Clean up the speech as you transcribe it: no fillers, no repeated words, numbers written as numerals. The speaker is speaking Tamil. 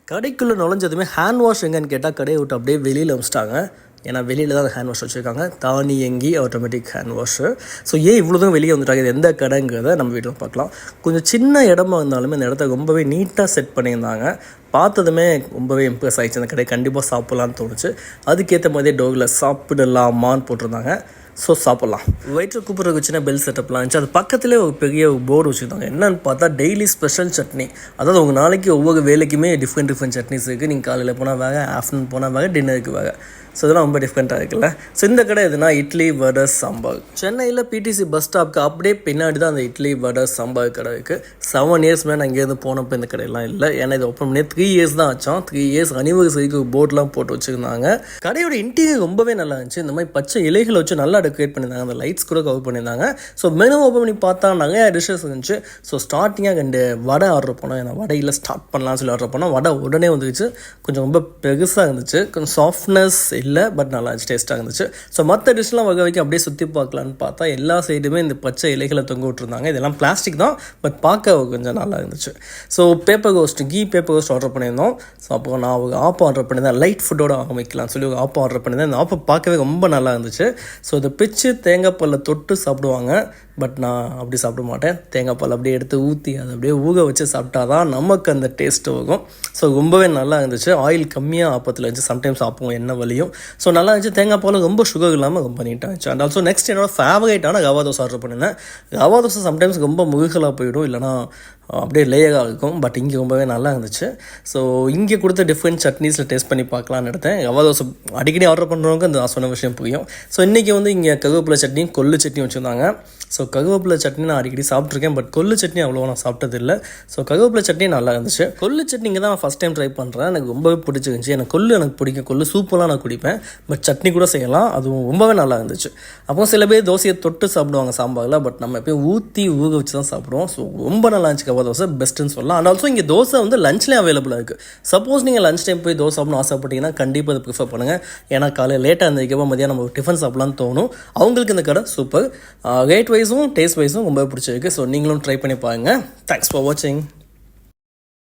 கடைக்குள்ளே நுழைஞ்சதுமே ஹேண்ட் வாஷ் எங்கன்னு கேட்டால் கடையை விட்டு அப்படியே வெளியில் வச்சிட்டாங்க. ஏன்னா வெளியில் தான் ஹேண்ட் வாஷ் வச்சுருக்காங்க, தானியங்கி ஆட்டோமேட்டிக் ஹேண்ட் வாஷு. ஸோ ஏன் இவ்வளோ தான் வெளியே வந்துட்டாங்க, இது எந்த கடைங்கிறத நம்ம வீட்டில் பார்க்கலாம். கொஞ்சம் சின்ன இடமா இருந்தாலுமே இந்த இடத்த ரொம்பவே நீட்டாக செட் பண்ணியிருந்தாங்க. பார்த்ததுமே ரொம்பவே இம்ப்ரெஸ் ஆகிடுச்சு. அந்த கடை கண்டிப்பாக சாப்பிட்லான்னு தோணுச்சு. அதுக்கேற்ற மாதிரியே டோரில் சாப்பிடலாமான்னு போட்டிருந்தாங்க. ஸோ சாப்பிட்லாம். வெயிட்டர் கூப்பிட்றதுக்கு சின்ன பெல் செட்டப்லாம் இருந்துச்சு. அது பக்கத்துலேயே ஒரு பெரிய போர்டு வச்சுருந்தாங்க. என்னென்னு பார்த்தா டெய்லி ஸ்பெஷல் சட்னி. அதாவது உங்கள் நாளைக்கு ஒவ்வொரு வேலைக்குமே டிஃப்ரெண்ட் சட்னிஸ் இருக்குது. நீங்கள் காலையில் போனால் வேறு, ஆஃப்டர்நூன் போனால் வேறு, டின்னருக்கு வேறு. ஸோ இதெல்லாம் ரொம்ப டிஃப்ரெண்ட்டாக இருக்குல்ல. ஸோ இந்த கடை எதுனா இட்லி வடை சாம்பார். சென்னையில் பிடிசி பஸ் ஸ்டாப்க்கு அப்படியே பின்னாடி தான் அந்த இட்லி வடை சாம்பார் கடை இருக்குது. 7 இயர்ஸ் மேலே நான் இங்கேருந்து போனப்போ இந்த கடையெல்லாம் இல்லை. ஏன்னா இது ஓப்பன் பண்ணி 3 இயர்ஸ் தான் ஆச்சோம். 3 இயர்ஸ் அனிவர்சரிக்கு ஒரு போர்டெலாம் போட்டு வச்சுருந்தாங்க. கடையோட இன்டீரியர் ரொம்பவே நல்லா இருந்துச்சு. இந்த மாதிரி பச்சை இலைகளை வச்சு நல்லா டெக்கரேட் பண்ணியிருந்தாங்க. அந்த லைட்ஸ் கூட கவர் பண்ணியிருந்தாங்க. ஸோ மெனு ஓப்பன் பண்ணி பார்த்தா நிறையா டிஷ்ஷஸ் இருந்துச்சு. ஸோ ஸ்டார்டிங்காக 2 வடை ஆர்டர் பண்ணோம். ஏன்னா வடையில் ஸ்டார்ட் பண்ணலாம்னு சொல்லி ஆர்டர் பண்ணோம். வடை உடனே வந்துச்சு. கொஞ்சம் ரொம்ப பெருசாக இருந்துச்சு. கொஞ்சம் சாஃப்ட்னஸ் இல்லை, பட் நல்லா டேஸ்ட்டாக இருந்துச்சு. ஸோ மற்ற டிஷ்லாம் வகை வைக்க அப்படியே சுற்றி பார்க்கலான்னு பார்த்தா எல்லா சைடுமே இந்த பச்சை இலைகளை தொங்க விட்டுருந்தாங்க. இதெல்லாம் பிளாஸ்டிக் தான், பட் பார்க்க கொஞ்சம் நல்லா இருந்துச்சு. So paper roast, paper roast order பண்ணியிருந்தோம். ஸோ அப்போ நான் ஒரு ஆப்பம் ஆர்டர் பண்ணியிருந்தேன். லைட் ஃபுட்டோட ஆரம்பிக்கலாம்னு சொல்லி ஒரு ஆப்பம் ஆர்டர் பண்ணியிருந்தேன். இந்த ஆப்பம் பார்க்கவே ரொம்ப நல்லா இருந்துச்சு. ஸோ இதை பிச்சு தேங்காய் பாலில் தொட்டு சாப்பிடுவாங்க. பட் நான் அப்படி சாப்பிட மாட்டேன். தேங்காய் பால் அப்படியே எடுத்து ஊற்றி அதை அப்படியே ஊக வச்சு சாப்பிட்டா தான் நமக்கு அந்த டேஸ்ட்டு வரும். ஸோ ரொம்பவே நல்லா இருந்துச்சு. ஆயில் கம்மியாக ஆப்பத்தில் இருந்துச்சு. சம்டைம்ஸ் ஆப்பம் எண்ணெய் வலியும். ஸோ நல்லா இருந்துச்சு. தேங்காய் பால் ரொம்ப சுகர் இல்லாமல் ரொம்ப நீட்டாக இருந்துச்சு. அண்ட் ஆல்சோ நெக்ஸ்ட் என்னோட ஃபேவரேட்டான ரவா தோசை ஆர்டர் பண்ணியிருந்தேன். ரவா தோசை சம்டைம்ஸ் ரொம்ப முழுகலாக போயிடும், இல்லைனா அப்படியே லேயராக இருக்கும். பட் இங்கே ரொம்பவே நல்லா இருந்துச்சு. ஸோ இங்கே கொடுத்த டிஃப்ரெண்ட் சட்னிஸில் டேஸ்ட் பண்ணி பார்க்கலான்னு எடுத்தேன். ரவா தோசை அடிக்கடி ஆர்டர் பண்ணுறவங்க அந்த நான் சொன்ன விஷயம் புரியும். ஸோ இன்றைக்கி வந்து இங்கே கருவேப்பிலை சட்னியும் கொள்ளு சட்னி வச்சுருந்தாங்க. ஸோ கருவேப்பிலை சட்னி நான் அடிக்கடி சாப்பிட்ருக்கேன், பட் கொள்ளு சட்னி அவ்வளோவா நான் சாப்பிட்டதில்லை. ஸோ கருவேப்பிலை சட்னி நல்லா இருந்துச்சு. கொள்ளு சட்னி இங்கே தான் நான் ஃபஸ்ட் டைம் ட்ரை பண்ணுறேன். எனக்கு ரொம்பவே பிடிச்சிருந்துச்சி. எனக்கு கொள்ளு எனக்கு பிடிக்கும். கொள்ளு சூப்பராக நான் குடிப்பேன், பட் சட்னி கூட செய்யலாம். அதுவும் ரொம்பவே நல்லா இருந்துச்சு. அப்புறம் சில பேர் தோசையை தொட்டு சாப்பிடுவாங்க சாம்பாரில், பட் நம்ம எப்போயும் ஊற்றி ஊக வச்சு தான் சாப்பிடுவோம். ஸோ ரொம்ப நல்லா இருந்துச்சு. ரவா தோசை பெஸ்ட்டுன்னு சொல்லலாம். அண்ட் ஆல்சோ இங்கே தோசை வந்து லஞ்ச்லேயும் அவைலபிளாக இருக்குது. சப்போஸ் நீங்கள் லஞ்ச் டைம் போய் தோசை சாப்பிடணும் ஆசைப்பட்டீங்கன்னா கண்டிப்பாக அதை ப்ரிஃபர் பண்ணுங்கள். ஏன்னா காலையில் லேட்டாக இருந்ததுக்கப்புறம் மதியம் நம்ம டிஃபன் சாப்பிட்லான்னு தோணும். அவங்களுக்கு இந்த கடை சூப்பர். ரேட் வைஸும் டேஸ்ட் வைஸும் ரொம்ப பிடிச்சிருக்கு. ஸோ நீங்களும் ட்ரை பண்ணி பாருங்கள். தேங்க்ஸ் ஃபார் வாட்சிங்.